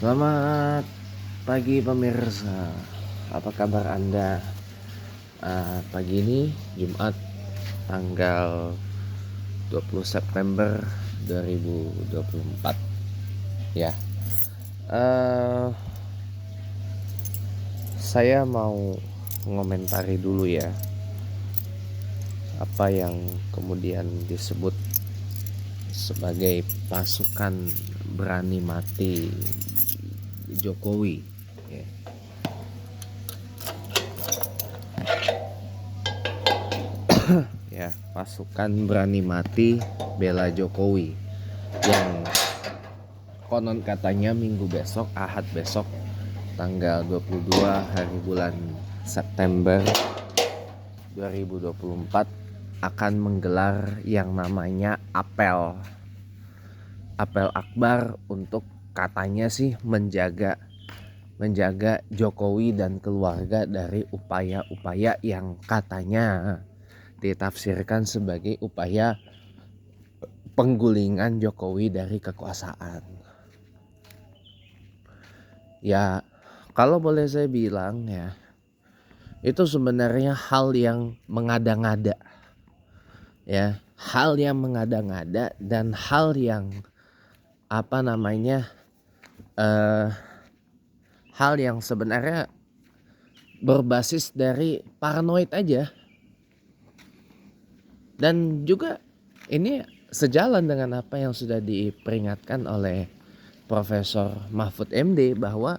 Selamat pagi pemirsa, apa kabar Anda pagi ini Jumat tanggal 20 September 2024 ya. eh, saya mau ngomentari dulu ya apa yang kemudian disebut sebagai pasukan berani mati Jokowi ya. Ya, pasukan berani mati bela Jokowi yang konon katanya minggu besok, Ahad besok tanggal 22 hari bulan September 2024 akan menggelar yang namanya apel akbar untuk katanya sih menjaga Jokowi dan keluarga dari upaya-upaya yang katanya ditafsirkan sebagai upaya penggulingan Jokowi dari kekuasaan. Ya, kalau boleh saya bilang ya, itu sebenarnya hal yang mengada-ngada. Ya, hal yang mengada-ngada dan hal yang hal yang sebenarnya berbasis dari paranoid aja. Dan juga ini sejalan dengan apa yang sudah diperingatkan oleh Profesor Mahfud MD bahwa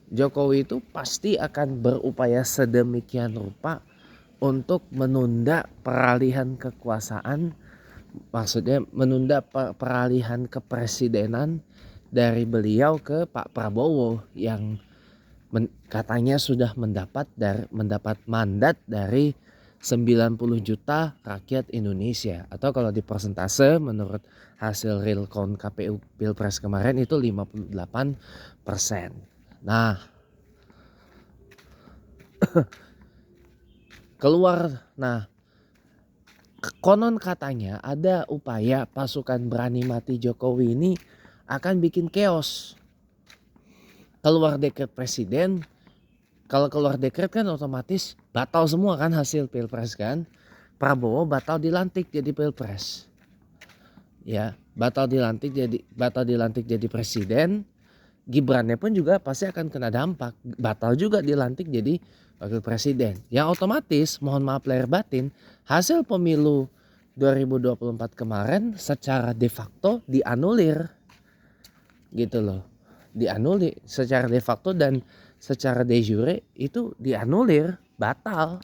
Jokowi itu pasti akan berupaya sedemikian rupa untuk menunda peralihan kekuasaan, maksudnya menunda peralihan kepresidenan dari beliau ke Pak Prabowo yang katanya sudah mendapat mandat dari 90 juta rakyat Indonesia, atau kalau di persentase menurut hasil real count KPU Pilpres kemarin itu 58%. Nah, konon katanya ada upaya pasukan berani mati Jokowi ini akan bikin chaos. Keluar dekret presiden, kalau keluar dekret kan otomatis batal semua kan hasil Pilpres kan. Prabowo batal dilantik jadi Pilpres. Ya, batal dilantik jadi presiden. Gibrannya pun juga pasti akan kena dampak. Batal juga dilantik jadi wakil presiden. Yang otomatis, mohon maaf lahir batin, hasil pemilu 2024 kemarin secara de facto dianulir. Gitu loh. Dianulir secara de facto dan secara de jure itu dianulir, batal.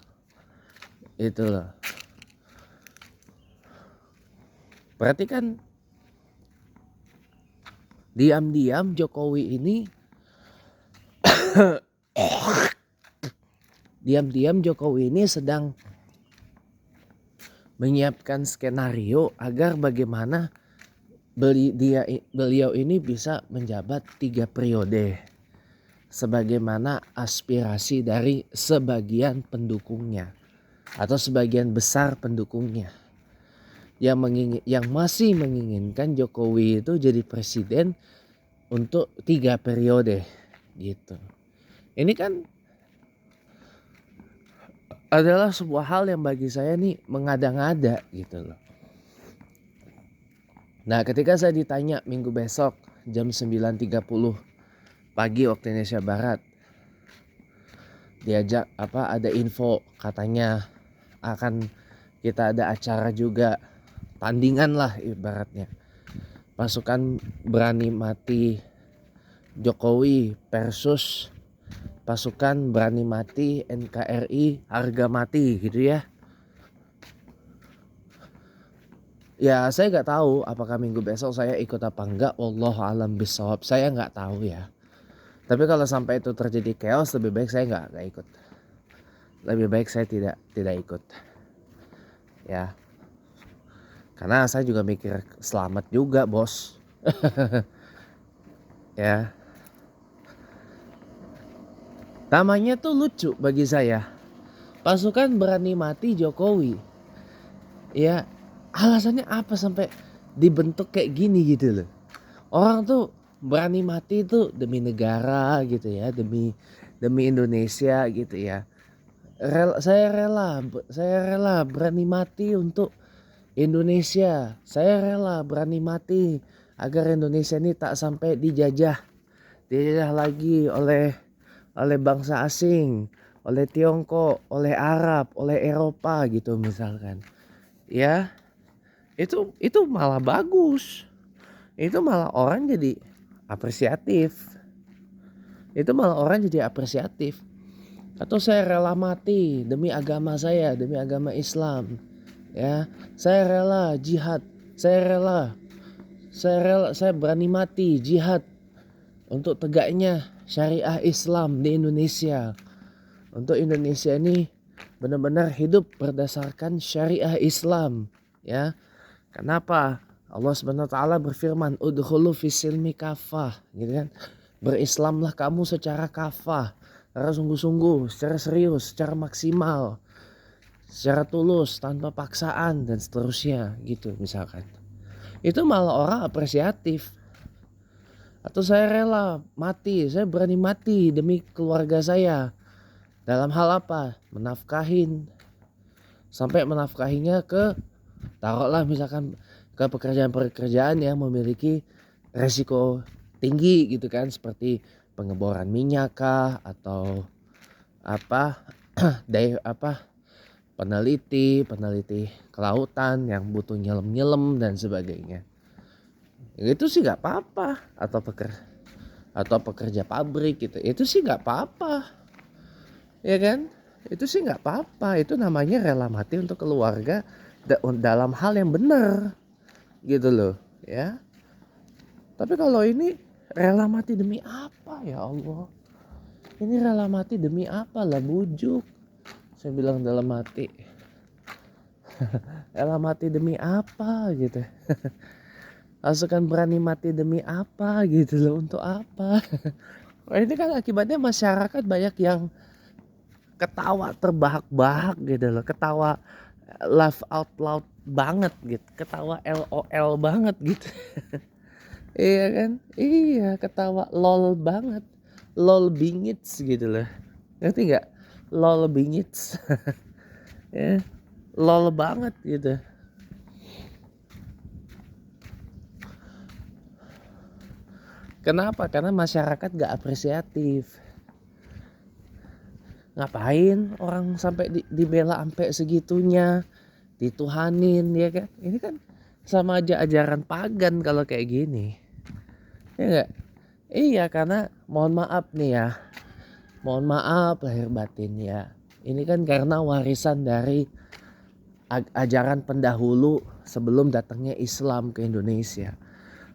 Itu loh. Berarti kan diam-diam Jokowi ini sedang menyiapkan skenario agar bagaimana beliau ini bisa menjabat 3 periode sebagaimana aspirasi dari sebagian pendukungnya atau sebagian besar pendukungnya yang masih menginginkan Jokowi itu jadi presiden untuk 3 periode gitu. Ini kan adalah sebuah hal yang bagi saya nih mengada-ngada gitu loh. Nah, ketika saya ditanya minggu besok jam 9.30 pagi waktu Indonesia Barat, diajak ada info katanya akan kita ada acara juga, tandingan lah ibaratnya, pasukan berani mati Jokowi versus pasukan berani mati NKRI harga mati gitu ya. Ya, saya nggak tahu apakah minggu besok saya ikut apa enggak. Wallahu alam bisawab, saya nggak tahu ya. Tapi kalau sampai itu terjadi chaos, lebih baik saya nggak ikut. Lebih baik saya tidak ikut. Ya, karena saya juga mikir selamat juga bos. Ya, namanya tuh lucu bagi saya, pasukan berani mati Jokowi. Ya, alasannya apa sampai dibentuk kayak gini gitu loh. Orang tuh berani mati itu demi negara gitu ya, demi Indonesia gitu ya. Saya rela berani mati untuk Indonesia. Saya rela berani mati agar Indonesia ini tak sampai dijajah lagi oleh bangsa asing, oleh Tiongkok, oleh Arab, oleh Eropa gitu misalkan. Ya, itu malah bagus. Itu malah orang jadi apresiatif. Atau saya rela mati demi agama saya, demi agama Islam. Ya, saya rela jihad. Saya berani mati jihad untuk tegaknya syariah Islam di Indonesia. Untuk Indonesia ini benar-benar hidup berdasarkan syariah Islam, ya. Kenapa? Allah Subhanahu wa taala berfirman, "Udkhulu fis-silmi kafah." Gitu kan. Berislamlah kamu secara kafah, secara sungguh-sungguh, secara serius, secara maksimal, secara tulus, tanpa paksaan dan seterusnya gitu misalkan. Itu malah orang apresiatif. Atau saya rela mati, saya berani mati demi keluarga saya. Dalam hal apa? Sampai menafkahinya taruhlah misalkan ke pekerjaan-pekerjaan yang memiliki resiko tinggi gitu kan, seperti pengeboran minyak kah, atau peneliti kelautan yang butuh nyelam dan sebagainya. Itu sih nggak apa-apa. Atau pekerja pabrik gitu, itu sih nggak apa-apa, ya kan? Itu sih nggak apa-apa. Itu namanya rela mati untuk keluarga dalam hal yang benar gitu loh, ya. Tapi kalau ini rela mati demi apa, ya Allah? Ini rela mati demi apa lah, bujuk. Saya bilang dalam hati, rela mati demi apa gitu. Pasukan berani mati demi apa gitu loh, untuk apa? Nah, ini kan akibatnya masyarakat banyak yang ketawa terbahak-bahak gitu loh, ketawa laugh out loud banget gitu, ketawa LOL banget gitu. Iya kan? Iya, ketawa lol banget, lol bingits gitu loh, ngerti nggak? Lol bingits. Ya, lol banget gitu. Kenapa? Karena masyarakat gak apresiatif. Ngapain orang sampai dibela sampai segitunya, dituhanin, ya kan? Ini kan sama aja ajaran pagan kalau kayak gini, ya enggak? Iya, karena mohon maaf nih ya, mohon maaf lahir batin ya, ini kan karena warisan dari ajaran pendahulu sebelum datangnya Islam ke Indonesia.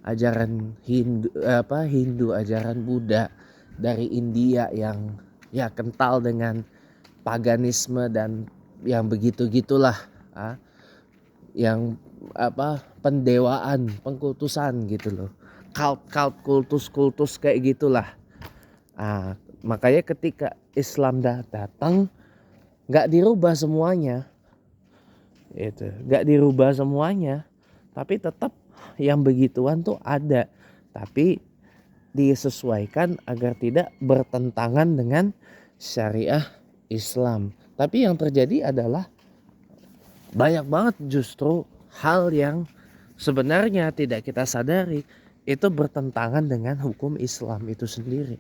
Ajaran Hindu, ajaran Buddha dari India yang ya kental dengan paganisme dan yang begitu-gitulah, yang pendewaan, pengkultusan gitu loh, cult kultus kayak gitulah. Makanya ketika Islam datang nggak dirubah semuanya, tapi tetap yang begituan tuh ada, tapi disesuaikan agar tidak bertentangan dengan syariah Islam. Tapi yang terjadi adalah banyak banget justru hal yang sebenarnya tidak kita sadari itu bertentangan dengan hukum Islam itu sendiri.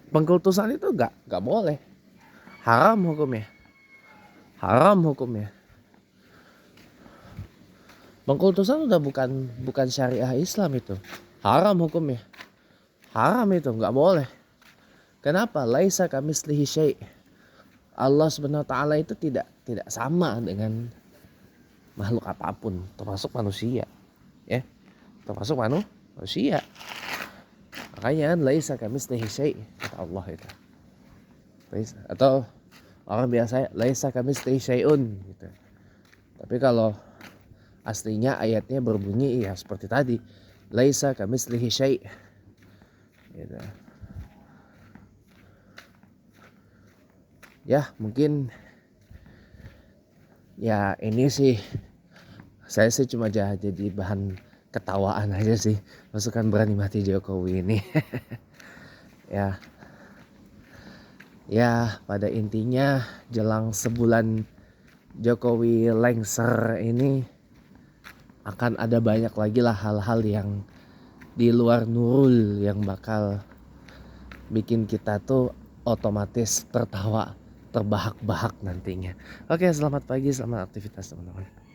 Pengkultusan itu gak boleh, haram hukumnya. Pengkultusan udah bukan syariah Islam, itu haram hukumnya. Haram, itu nggak boleh. Kenapa? Laisa kamitslihi syai'. Allah Subhanahu wa taala itu tidak sama dengan makhluk apapun, termasuk manusia, ya. Termasuk manusia. Makanya laisa kamitslihi syai', kata Allah itu. Atau orang biasa laisa kamitslihi syai'un gitu. Tapi kalau aslinya ayatnya berbunyi ya seperti tadi, laisa kamitslihi syai', gitu. Ya mungkin ya ini sih saya cuma jadi bahan ketawaan aja sih pasukan berani mati Jokowi ini. Ya, ya pada intinya jelang sebulan Jokowi lengser ini akan ada banyak lagi lah hal-hal yang di luar Nurul yang bakal bikin kita tuh otomatis tertawa terbahak-bahak nantinya. Oke, selamat pagi, selamat aktivitas teman-teman.